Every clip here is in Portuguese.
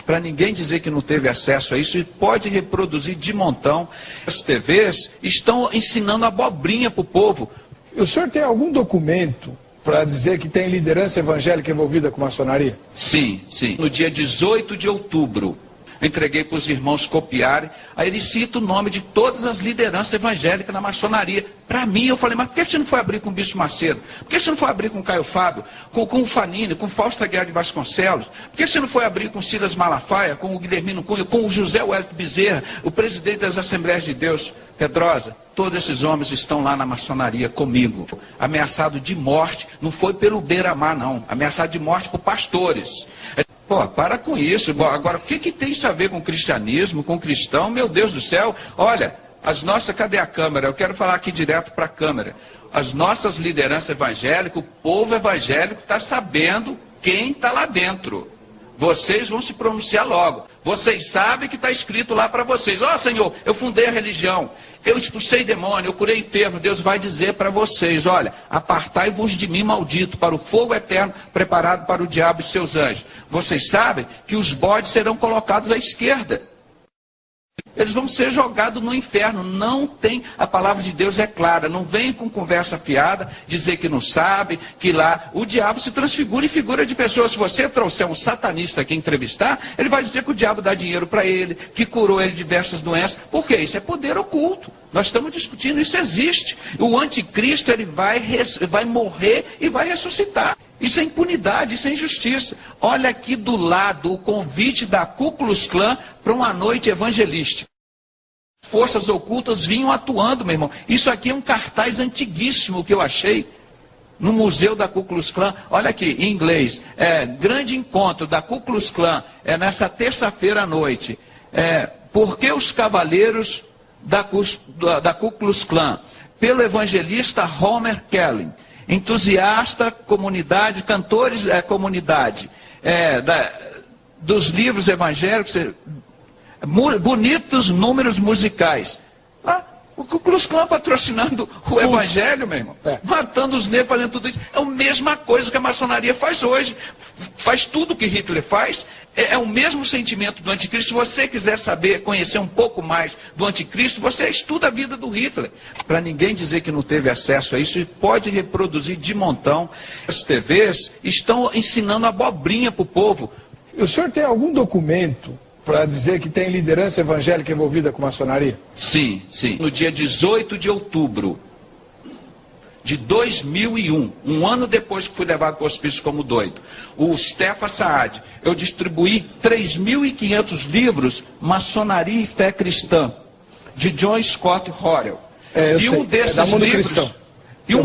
Para ninguém dizer que não teve acesso a isso, e pode reproduzir de montão. As TVs estão ensinando abobrinha para o povo. O senhor tem algum documento para dizer que tem liderança evangélica envolvida com maçonaria? Sim, sim. No dia 18 de outubro, entreguei para os irmãos copiarem. Aí ele cita o nome de todas as lideranças evangélicas na maçonaria. Para mim, eu falei, mas por que você não foi abrir com o Bispo Macedo? Por que você não foi abrir com o Caio Fábio? Com o Fanini, com o Fausto Aguiar de Vasconcelos? Por que você não foi abrir com o Silas Malafaia, com o Guilhermino Cunha, com o José Wellington Bezerra, o presidente das Assembleias de Deus? Pedrosa, todos esses homens estão lá na maçonaria comigo. Ameaçado de morte, não foi pelo beira-mar, não. Ameaçado de morte por pastores. Pô, para com isso. Agora, o que tem isso a ver com cristianismo, com cristão? Meu Deus do céu. Olha, cadê a câmera? Eu quero falar aqui direto para a câmera. As nossas lideranças evangélicas, o povo evangélico está sabendo quem está lá dentro. Vocês vão se pronunciar logo. Vocês sabem que está escrito lá para vocês. Ó, Senhor, eu fundei a religião. Eu expulsei demônio, eu curei enfermo. Deus vai dizer para vocês, olha, apartai-vos de mim, maldito, para o fogo eterno preparado para o diabo e seus anjos. Vocês sabem que os bodes serão colocados à esquerda. Eles vão ser jogados no inferno. Não tem, a palavra de Deus é clara. Não vem com conversa fiada, dizer que não sabe, que lá o diabo se transfigura em figura de pessoas. Se você trouxer um satanista aqui entrevistar, ele vai dizer que o diabo dá dinheiro para ele, que curou ele de diversas doenças. Por quê? Isso é poder oculto. Nós estamos discutindo, isso existe. O anticristo, ele vai morrer e vai ressuscitar. Isso é impunidade, isso é injustiça. Olha aqui do lado o convite da Ku Klux Klan para uma noite evangelística. Forças ocultas vinham atuando, meu irmão. Isso aqui é um cartaz antiguíssimo que eu achei no museu da Ku Klux Klan. Olha aqui, em inglês. Grande encontro da Ku Klux Klan. Nessa terça-feira à noite. Por que os cavaleiros da Ku Klux Klan? Pelo evangelista Homer Kelly. Entusiasta, comunidade, cantores, comunidade, dos livros evangélicos, bonitos números musicais. O Ku Klux Klan patrocinando o evangelho, meu irmão, matando os negros, fazendo tudo isso. É a mesma coisa que a maçonaria faz hoje. Faz tudo o que Hitler faz. É o mesmo sentimento do anticristo. Se você quiser saber, conhecer um pouco mais do anticristo, você estuda a vida do Hitler. Para ninguém dizer que não teve acesso a isso, e pode reproduzir de montão. As TVs estão ensinando abobrinha para o povo. O senhor tem algum documento para dizer que tem liderança evangélica envolvida com maçonaria? Sim, sim. No dia 18 de outubro de 2001, um ano depois que fui levado para o hospício como doido, o Stefan Saad, eu distribuí 3.500 livros, Maçonaria e Fé Cristã, de John Scott Horrell. E um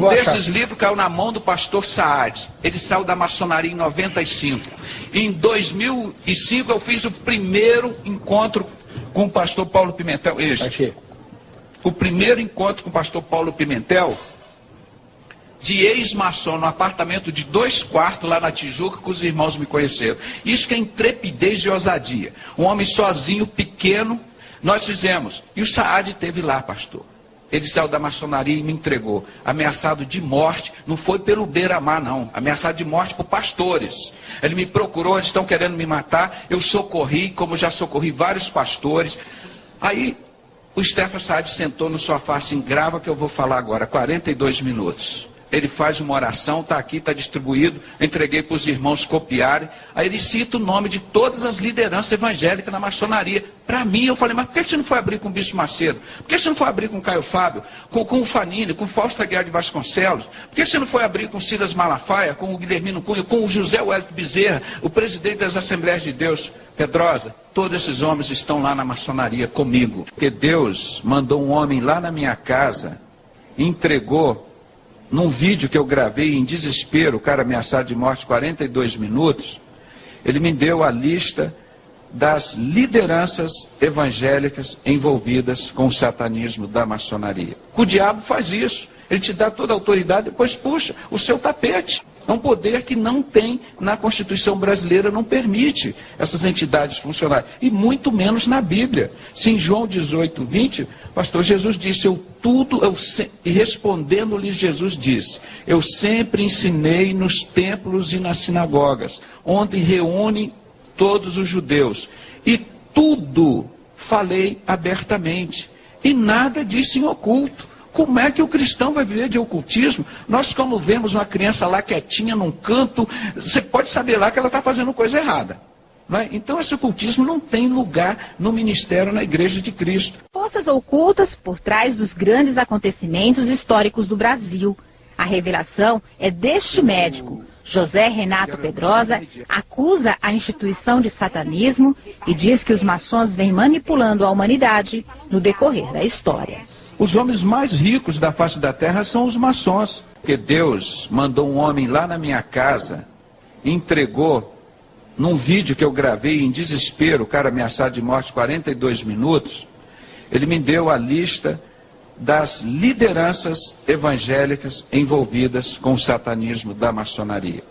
desses livros caiu na mão do pastor Saad. Ele saiu da maçonaria em 95. Em 2005 eu fiz o primeiro encontro com o pastor Paulo Pimentel. O primeiro encontro com o pastor Paulo Pimentel, de ex-maçom, no apartamento de 2 quartos lá na Tijuca, que os irmãos me conheceram. Isso que é intrepidez e ousadia. Um homem sozinho, pequeno, nós fizemos. E o Saad esteve lá, pastor. Ele saiu da maçonaria e me entregou. Ameaçado de morte, não foi pelo beira-mar, não. Ameaçado de morte por pastores. Ele me procurou, eles estão querendo me matar. Eu socorri, como já socorri vários pastores. Aí, o Stefan Saad sentou no sofá assim, grava que eu vou falar agora, 42 minutos. Ele faz uma oração, está aqui, está distribuído, entreguei para os irmãos copiarem. Aí ele cita o nome de todas as lideranças evangélicas na maçonaria. Para mim, eu falei, mas por que você não foi abrir com o Bispo Macedo? Por que você não foi abrir com o Caio Fábio, com o Fanini, com o Fausto Aguiar de Vasconcelos? Por que você não foi abrir com o Silas Malafaia, com o Guilhermino Cunha, com o José Wellington Bezerra, o presidente das Assembleias de Deus? Pedrosa, todos esses homens estão lá na maçonaria comigo. Porque Deus mandou um homem lá na minha casa, entregou, num vídeo que eu gravei em desespero, o cara ameaçado de morte, 42 minutos, ele me deu a lista das lideranças evangélicas envolvidas com o satanismo da maçonaria. O diabo faz isso, ele te dá toda a autoridade, depois puxa o seu tapete. É um poder que não tem na Constituição brasileira, não permite essas entidades funcionarem. E muito menos na Bíblia. Se em João 18, 20, pastor Jesus disse, e respondendo-lhes Jesus disse, eu sempre ensinei nos templos e nas sinagogas, onde reúnem todos os judeus. E tudo falei abertamente. E nada disse em oculto. Como é que o cristão vai viver de ocultismo? Nós, como vemos uma criança lá quietinha num canto, você pode saber lá que ela está fazendo coisa errada. Não é? Então, esse ocultismo não tem lugar no ministério, na Igreja de Cristo. Forças ocultas por trás dos grandes acontecimentos históricos do Brasil. A revelação é deste médico. José Renato Pedrosa acusa a instituição de satanismo e diz que os maçons vêm manipulando a humanidade no decorrer da história. Os homens mais ricos da face da terra são os maçons. Porque Deus mandou um homem lá na minha casa, entregou, num vídeo que eu gravei em desespero, o cara ameaçado de morte 42 minutos, ele me deu a lista das lideranças evangélicas envolvidas com o satanismo da maçonaria.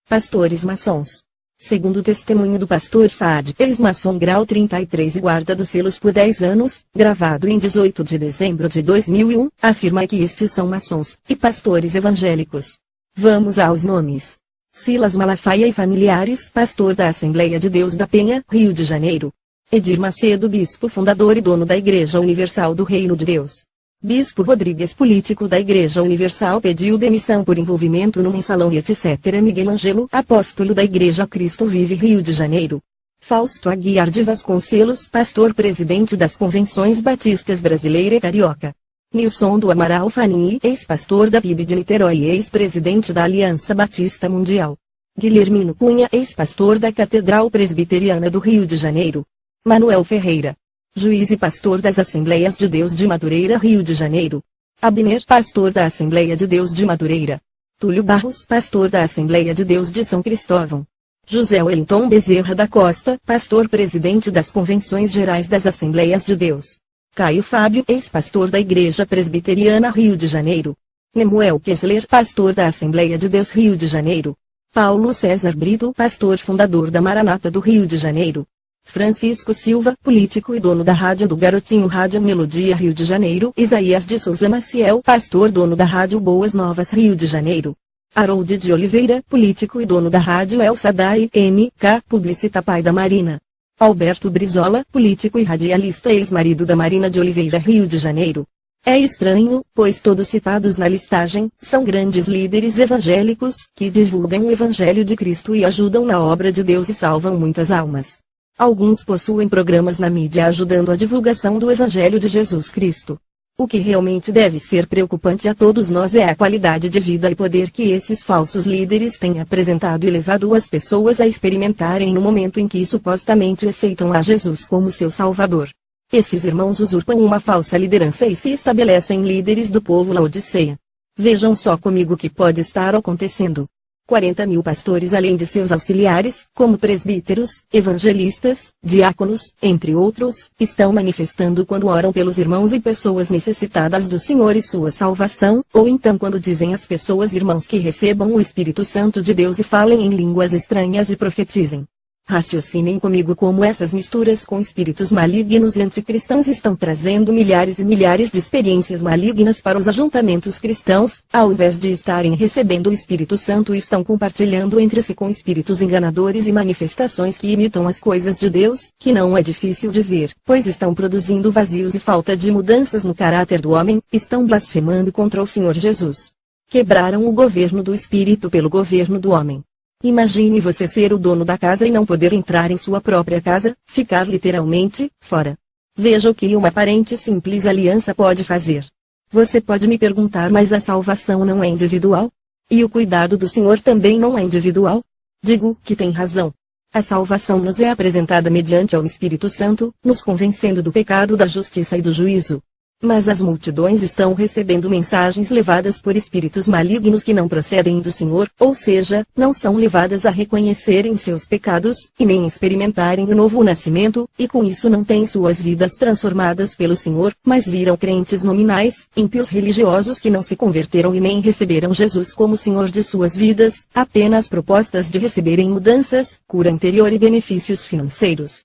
Pastores maçons. Segundo o testemunho do pastor Saad, ex-maçom grau 33 e guarda dos selos por 10 anos, gravado em 18 de dezembro de 2001, afirma que estes são maçons e pastores evangélicos. Vamos aos nomes. Silas Malafaia e familiares, pastor da Assembleia de Deus da Penha, Rio de Janeiro. Edir Macedo, bispo fundador e dono da Igreja Universal do Reino de Deus. Bispo Rodrigues, político da Igreja Universal, pediu demissão por envolvimento num salão e etc. Miguel Ângelo, apóstolo da Igreja Cristo Vive, Rio de Janeiro. Fausto Aguiar de Vasconcelos, pastor presidente das Convenções Batistas Brasileira e Carioca. Nilson do Amaral Fanini, ex-pastor da PIB de Niterói e ex-presidente da Aliança Batista Mundial. Guilhermino Cunha, ex-pastor da Catedral Presbiteriana do Rio de Janeiro. Manuel Ferreira, juiz e pastor das Assembleias de Deus de Madureira, Rio de Janeiro. Abner, pastor da Assembleia de Deus de Madureira. Túlio Barros, pastor da Assembleia de Deus de São Cristóvão. José Wellington Bezerra da Costa, pastor presidente das Convenções Gerais das Assembleias de Deus. Caio Fábio, ex-pastor da Igreja Presbiteriana, Rio de Janeiro. Nemuel Kessler, pastor da Assembleia de Deus, Rio de Janeiro. Paulo César Brito, pastor fundador da Maranata do Rio de Janeiro. Francisco Silva, político e dono da Rádio do Garotinho Rádio Melodia, Rio de Janeiro. Isaías de Souza Maciel, pastor dono da Rádio Boas Novas, Rio de Janeiro. Harold de Oliveira, político e dono da Rádio El Sadai, MK, publicita pai da Marina. Alberto Brizola, político e radialista, ex-marido da Marina de Oliveira, Rio de Janeiro. É estranho, pois todos citados na listagem, são grandes líderes evangélicos, que divulgam o Evangelho de Cristo e ajudam na obra de Deus e salvam muitas almas. Alguns possuem programas na mídia ajudando a divulgação do Evangelho de Jesus Cristo. O que realmente deve ser preocupante a todos nós é a qualidade de vida e poder que esses falsos líderes têm apresentado e levado as pessoas a experimentarem no momento em que supostamente aceitam a Jesus como seu Salvador. Esses irmãos usurpam uma falsa liderança e se estabelecem líderes do povo Laodiceia. Vejam só comigo o que pode estar acontecendo. 40.000 pastores além de seus auxiliares, como presbíteros, evangelistas, diáconos, entre outros, estão manifestando quando oram pelos irmãos e pessoas necessitadas do Senhor e sua salvação, ou então quando dizem às pessoas irmãos que recebam o Espírito Santo de Deus e falem em línguas estranhas e profetizem. Raciocinem comigo como essas misturas com espíritos malignos entre cristãos estão trazendo milhares e milhares de experiências malignas para os ajuntamentos cristãos, ao invés de estarem recebendo o Espírito Santo, estão compartilhando entre si com espíritos enganadores e manifestações que imitam as coisas de Deus, que não é difícil de ver, pois estão produzindo vazios e falta de mudanças no caráter do homem, estão blasfemando contra o Senhor Jesus. Quebraram o governo do Espírito pelo governo do homem. Imagine você ser o dono da casa e não poder entrar em sua própria casa, ficar literalmente fora. Veja o que uma aparente simples aliança pode fazer. Você pode me perguntar, mas a salvação não é individual? E o cuidado do Senhor também não é individual? Digo que tem razão. A salvação nos é apresentada mediante ao Espírito Santo, nos convencendo do pecado, da justiça e do juízo. Mas as multidões estão recebendo mensagens levadas por espíritos malignos que não procedem do Senhor, ou seja, não são levadas a reconhecerem seus pecados, e nem experimentarem o novo nascimento, e com isso não têm suas vidas transformadas pelo Senhor, mas viram crentes nominais, ímpios religiosos que não se converteram e nem receberam Jesus como Senhor de suas vidas, apenas propostas de receberem mudanças, cura interior e benefícios financeiros.